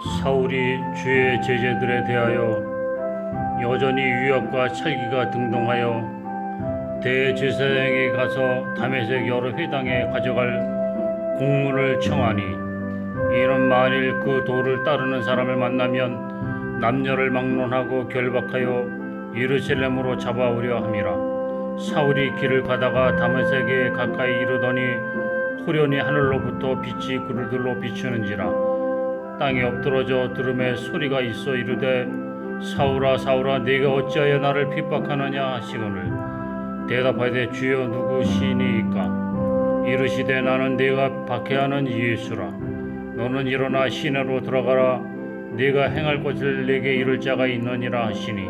사울이 주의 제자들에 대하여 여전히 유혹과 찰기가 등등하여 대제사장에게 가서 다메섹 여러 회당에 가져갈 공문을 청하니, 이는 만일 그 도를 따르는 사람을 만나면 남녀를 막론하고 결박하여 예루살렘으로 잡아오려 함이라. 사울이 길을 가다가 다메섹에 가까이 이르더니 호련히 하늘로부터 빛이 그를 들러 비추는지라. 땅에 엎드러져 들음에 소리가 있어 이르되, 사울아 사울아 네가 어찌하여 나를 핍박하느냐 하시거늘, 대답하되 주여 누구시니이까? 이르시되 나는 네가 박해하는 예수라. 너는 일어나 시내로 들어가라. 네가 행할 것을 내게 이룰 자가 있느니라 하시니,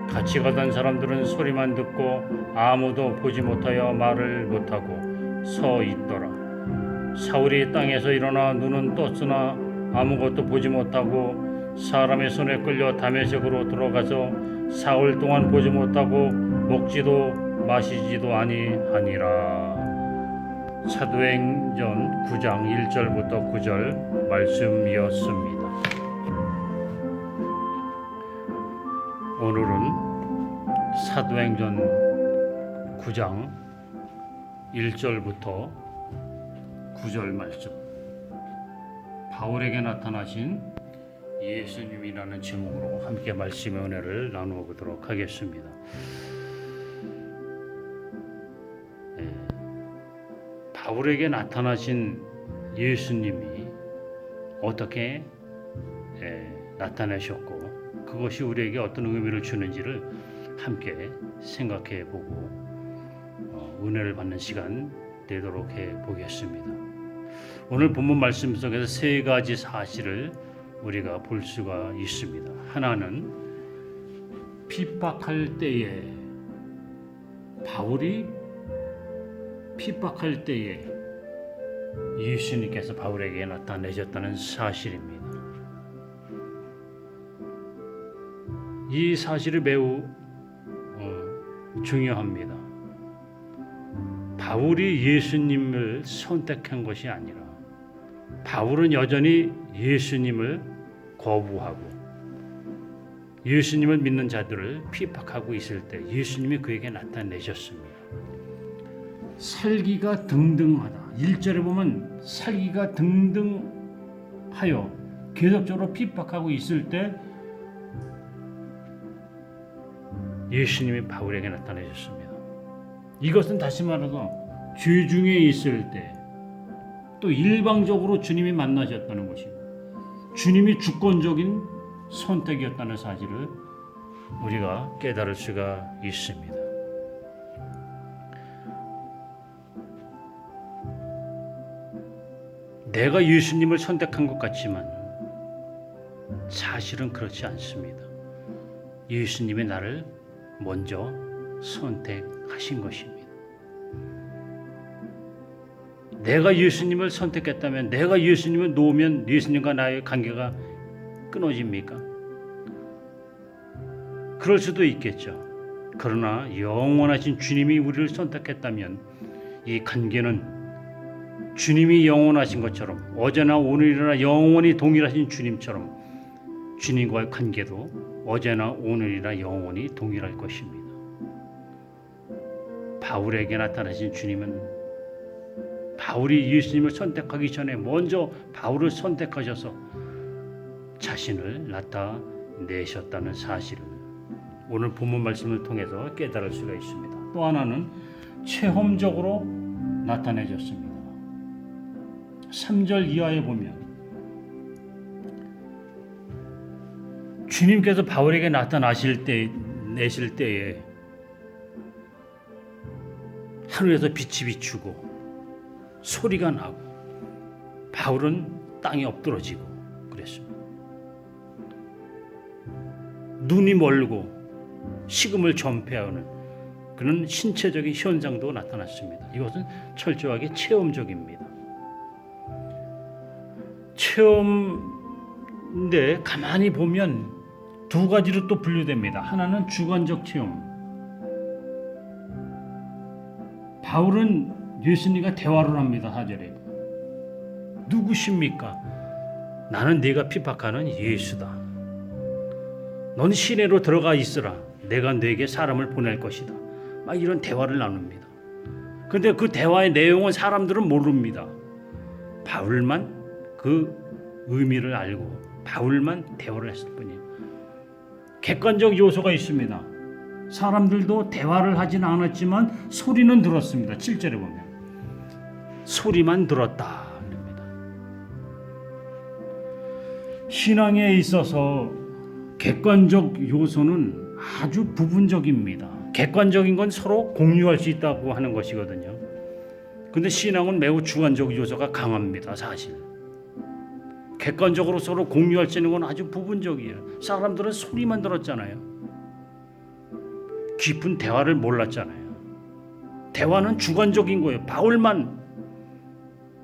같이 가던 사람들은 소리만 듣고 아무도 보지 못하여 말을 못하고 서 있더라. 사울이 땅에서 일어나 눈은 떴으나 아무것도 보지 못하고 사람의 손에 끌려 다메섹으로 들어가서 사흘 동안 보지 못하고 먹지도 마시지도 아니하니라. 사도행전 9장 1절부터 9절 말씀이었습니다. 오늘은 사도행전 9장 1절부터 9절 말씀, 바울에게 나타나신 예수님이라는 제목으로 함께 말씀의 은혜를 나누어 보도록 하겠습니다. 바울에게 나타나신 예수님이 어떻게 나타나셨고 그것이 우리에게 어떤 의미를 주는지를 함께 생각해 보고 은혜를 받는 시간 되도록 해 보겠습니다. 오늘 본문 말씀 속에서 세 가지 사실을 우리가 볼 수가 있습니다. 하나는 핍박할 때에, 바울이 핍박할 때에 예수님께서 바울에게 나타내셨다는 사실입니다. 이 사실이 매우 중요합니다. 바울이 예수님을 선택한 것이 아니라 바울은 여전히 예수님을 거부하고 예수님을 믿는 자들을 핍박하고 있을 때 예수님이 그에게 나타내셨습니다. 살기가 등등하다. 1절에 보면 살기가 등등하여 계속적으로 핍박하고 있을 때 예수님이 바울에게 나타내셨습니다. 이것은 다시 말해서 죄 중에 있을 때 또 일방적으로 주님이 만나셨다는 것입니다. 주님이 주권적인 선택이었다는 사실을 우리가 깨달을 수가 있습니다. 내가 예수님을 선택한 것 같지만 사실은 그렇지 않습니다. 예수님이 나를 먼저 선택하신 것입니다. 내가 예수님을 선택했다면, 내가 예수님을 놓으면 예수님과 나의 관계가 끊어집니까? 그럴 수도 있겠죠. 그러나 영원하신 주님이 우리를 선택했다면 이 관계는 주님이 영원하신 것처럼, 어제나 오늘이나 영원히 동일하신 주님처럼 주님과의 관계도 어제나 오늘이나 영원히 동일할 것입니다. 바울에게 나타나신 주님은 바울이 예수님을 선택하기 전에 먼저 바울을 선택하셔서 자신을 나타내셨다는 사실을 오늘 본문 말씀을 통해서 깨달을 수가 있습니다. 또 하나는 체험적으로 나타내셨습니다. 3절 이하에 보면 주님께서 바울에게 나타나실 때에 하늘에서 빛이 비추고 소리가 나고 바울은 땅에 엎드러지고 그랬습니다. 눈이 멀고 식음을 전폐하는 그런 신체적인 현상도 나타났습니다. 이것은 철저하게 체험적입니다. 체험인데 가만히 보면 두 가지로 또 분류됩니다. 하나는 주관적 체험. 바울은 예수님과 대화를 합니다. 4절에 누구십니까? 나는 네가 핍박하는 예수다. 넌 시내로 들어가 있으라. 내가 네게 사람을 보낼 것이다. 막 이런 대화를 나눕니다. 근데 그 대화의 내용은 사람들은 모릅니다. 바울만 그 의미를 알고 바울만 대화를 했을 뿐이에요. 객관적 요소가 있습니다. 사람들도 대화를 하진 않았지만 소리는 들었습니다. 7절에 보면 소리만 들었다 그럽니다. 신앙에 있어서 객관적 요소는 아주 부분적입니다. 객관적인 건 서로 공유할 수 있다고 하는 것이거든요. 근데 신앙은 매우 주관적 요소가 강합니다. 사실 객관적으로 서로 공유할 수 있는 건 아주 부분적이에요. 사람들은 소리만 들었잖아요. 깊은 대화를 몰랐잖아요. 대화는 주관적인 거예요. 바울만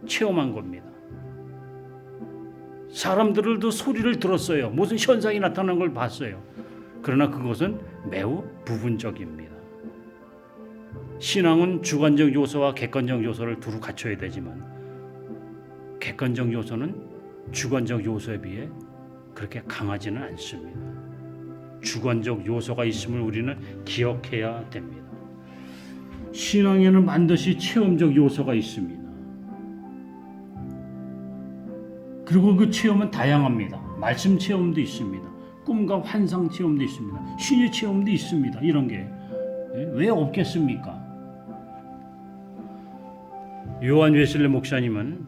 체험한 겁니다. 사람들도 소리를 들었어요. 무슨 현상이 나타난 걸 봤어요. 그러나 그것은 매우 부분적입니다. 신앙은 주관적 요소와 객관적 요소를 두루 갖춰야 되지만 객관적 요소는 주관적 요소에 비해 그렇게 강하지는 않습니다. 주관적 요소가 있음을 우리는 기억해야 됩니다. 신앙에는 반드시 체험적 요소가 있습니다. 그리고 그 체험은 다양합니다. 말씀 체험도 있습니다. 꿈과 환상 체험도 있습니다. 신의 체험도 있습니다. 이런 게 왜 없겠습니까? 요한 웨슬리 목사님은